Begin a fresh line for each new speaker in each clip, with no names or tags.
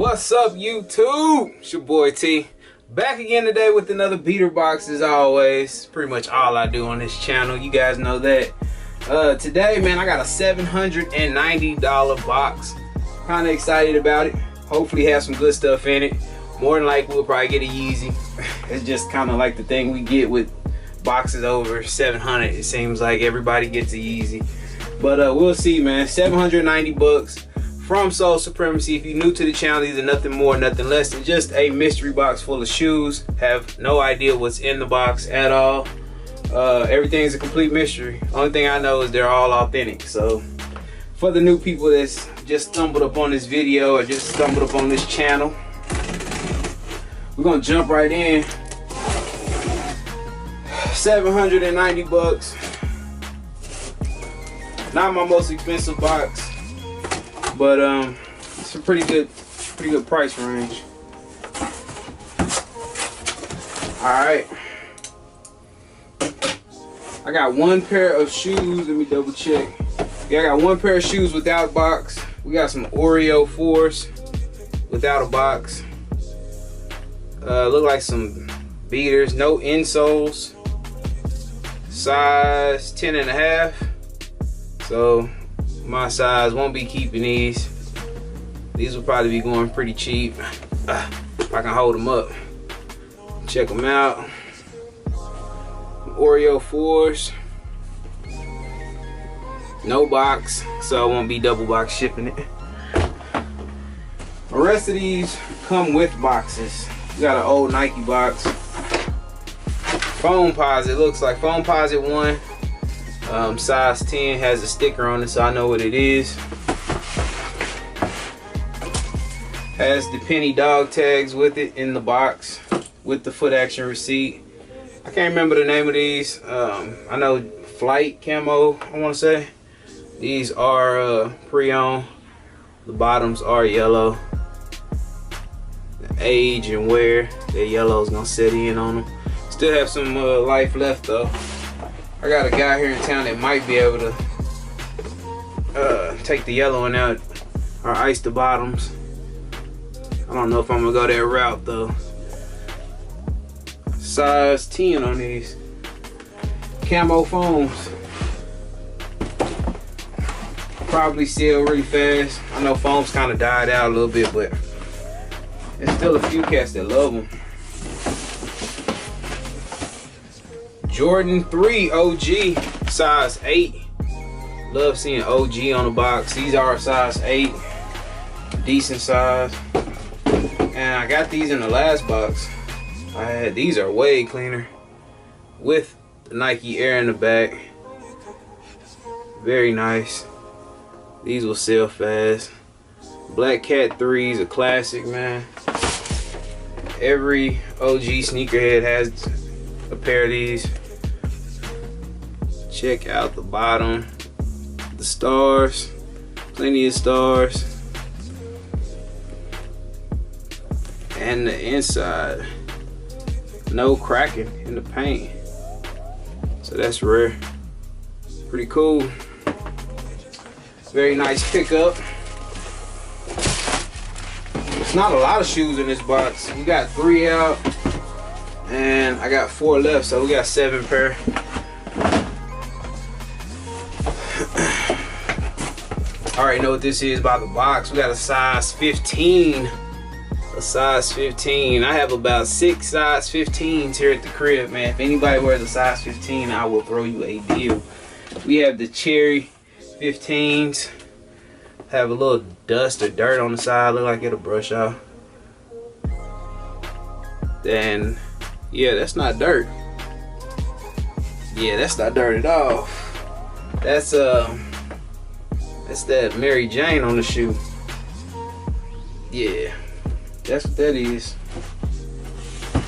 What's up, YouTube? It's your boy T. Back again today with another beater box as always. Pretty much all I do on this channel. You guys know that. Today, man, I got a $790 box. Kind of excited about it. Hopefully have some good stuff in it. More than likely we'll probably get a Yeezy. It's just kind of like the thing we get with boxes over 700. It seems like everybody gets a Yeezy. But we'll see, man. 790 bucks. From Soul Supremacy. If you're new to the channel, these are nothing more, nothing less than just a mystery box full of shoes. Have no idea what's in the box at all. Everything is a complete mystery. Only thing I know is they're all authentic. So for the new people that's just stumbled up on this video or just stumbled up on this channel, we're gonna jump right in. 790 bucks. Not my most expensive box, but it's a pretty good price range. All right, I got one pair of shoes. Let me double check. Yeah, I got one pair of shoes without box. We got some Oreo 4s without a box. Look like some beaters, no insoles. Size 10.5. So my size won't be keeping these. These will probably be going pretty cheap. If I can hold them up. Check them out. Oreo 4s. No box, so I won't be double box shipping it. The rest of these come with boxes. You got an old Nike box. Foam Posit, looks like Foam Posit 1. Size 10, has a sticker on it, so I know what it is. Has the penny dog tags with it in the box with the foot action receipt. I can't remember the name of these. I know Flight Camo, I want to say. These are pre-owned. The bottoms are yellow. The age and wear, the yellow is gonna set in on them. Still have some life left though. I got a guy here in town that might be able to take the yellow one out or ice the bottoms. I don't know if I'm gonna go that route though. Size 10 on these camo foams. Probably sell really fast. I know foams kind of died out a little bit, but there's still a few cats that love them. Jordan 3 OG, size 8. Love seeing OG on the box. These are size 8, decent size. And I got these in the last box. These are way cleaner with the Nike Air in the back. Very nice. These will sell fast. Black Cat 3s, a classic, man. Every OG sneakerhead has a pair of these. Check out the bottom, the stars, plenty of stars, and the inside, no cracking in the paint, so that's rare. Pretty cool. Very nice pickup. It's not a lot of shoes in this box. We got 3 out and I got 4 left, so we got 7 pair. Already know what this is about the box. We got a size 15. A size 15. I have about 6 size 15s here at the crib, man. If anybody wears a size 15, I will throw you a deal. We have the cherry 15s. Have a little dust or dirt on the side. Look like it'll brush off. Then, yeah, that's not dirt. Yeah, that's not dirt at all. That's that Mary Jane on the shoe. Yeah, that's what that is.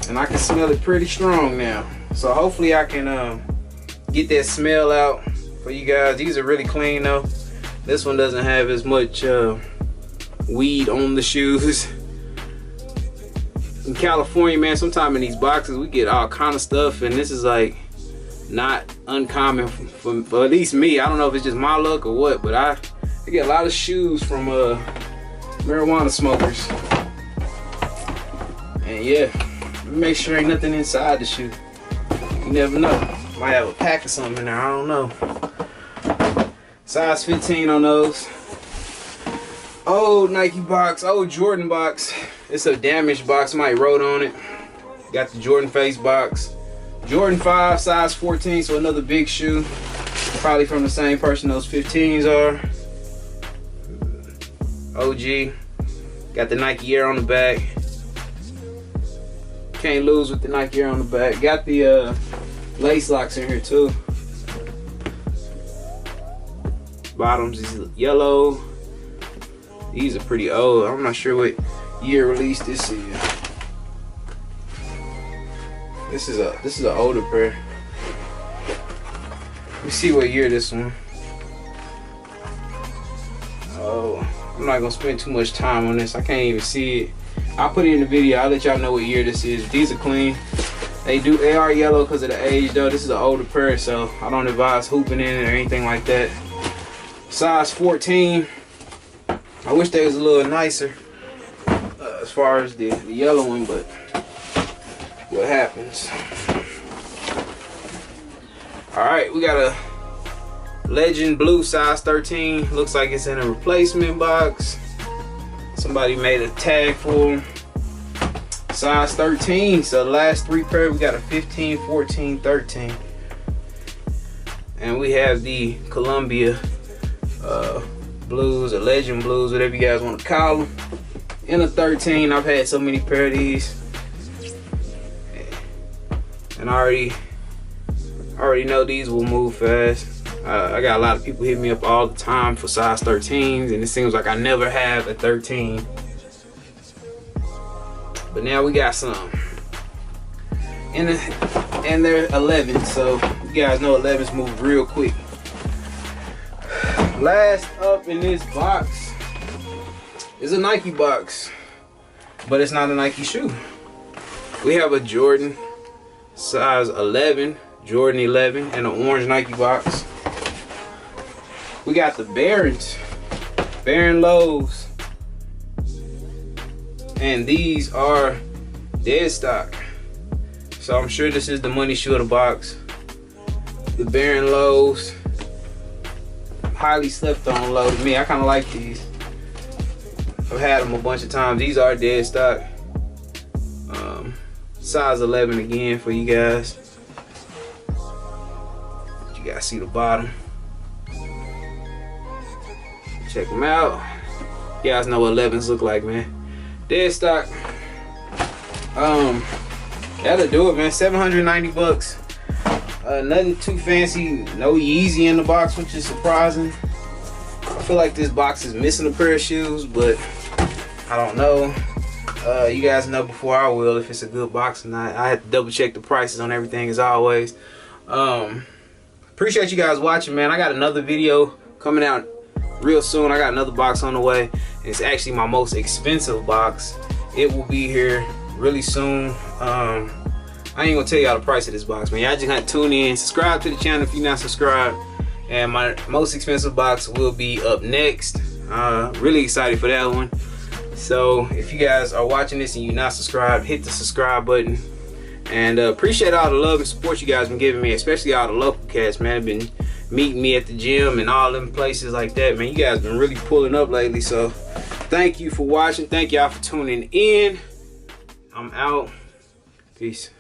And I can smell it pretty strong now. So hopefully I can get that smell out for you guys. These are really clean though. This one doesn't have as much weed on the shoes. In California, man, sometimes in these boxes we get all kind of stuff, and this is like not uncommon for at least me. I don't know if it's just my luck or what, but I get a lot of shoes from marijuana smokers. And yeah, make sure ain't nothing inside the shoe. You never know. Might have a pack or something in there, I don't know. Size 15 on those. Old Nike box, old Jordan box. It's a damaged box, somebody wrote on it. Got the Jordan face box. Jordan 5, size 14, so another big shoe. Probably from the same person those 15s are. OG. Got the Nike Air on the back. Can't lose with the Nike Air on the back. Got the lace locks in here too. Bottoms is yellow. These are pretty old. I'm not sure what year release this is. This is an older pair. Let me see what year this one. Oh, I'm not gonna spend too much time on this. I can't even see it. I'll put it in the video. I'll let y'all know what year this is. These are clean. They are yellow because of the age though. This is an older pair, so I don't advise hooping in it or anything like that. Size 14. I wish they was a little nicer as far as the yellow one, but what happens. All right, we got a Legend blue size 13. Looks like it's in a replacement box. Somebody made a tag for them. Size 13. So the last three pair, we got a 15, 14, 13. And we have the Columbia blues or Legend blues, whatever you guys want to call them, in a 13. I've had so many pair of these, and I already know these will move fast. I got a lot of people hit me up all the time for size 13s, and it seems like I never have a 13. But now we got some, and they're 11, so you guys know 11s move real quick. Last up in this box is a Nike box, but it's not a Nike shoe. We have a Jordan size 11, Jordan 11, and an orange Nike box. We got the Baron lows, and these are dead stock. So I'm sure this is the money shoe of the box. The Baron lows, highly slept on low to me. I kind of like these. I've had them a bunch of times. These are dead stock. Size 11 again for you guys. You guys see the bottom. Check them out. You guys know what 11s look like, man. Dead stock. That'll do it, man. 790 bucks. Nothing too fancy. No Yeezy in the box, which is surprising. I feel like this box is missing a pair of shoes, but I don't know. You guys know before I will if it's a good box or not. I have to double check the prices on everything as always. Appreciate you guys watching, man. I got another video coming out real soon. I got another box on the way. It's actually my most expensive box. It will be here really soon. I ain't gonna tell y'all the price of this box, man. Y'all just gotta tune in, subscribe to the channel if you're not subscribed, and my most expensive box will be up next. Really excited for that one. So if you guys are watching this and you're not subscribed, hit the subscribe button. And appreciate all the love and support you guys been giving me, especially all the local cats, man. Have been meeting me at the gym and all them places like that, man. You guys been really pulling up lately, so thank you for watching. Thank y'all for tuning in. I'm out. Peace.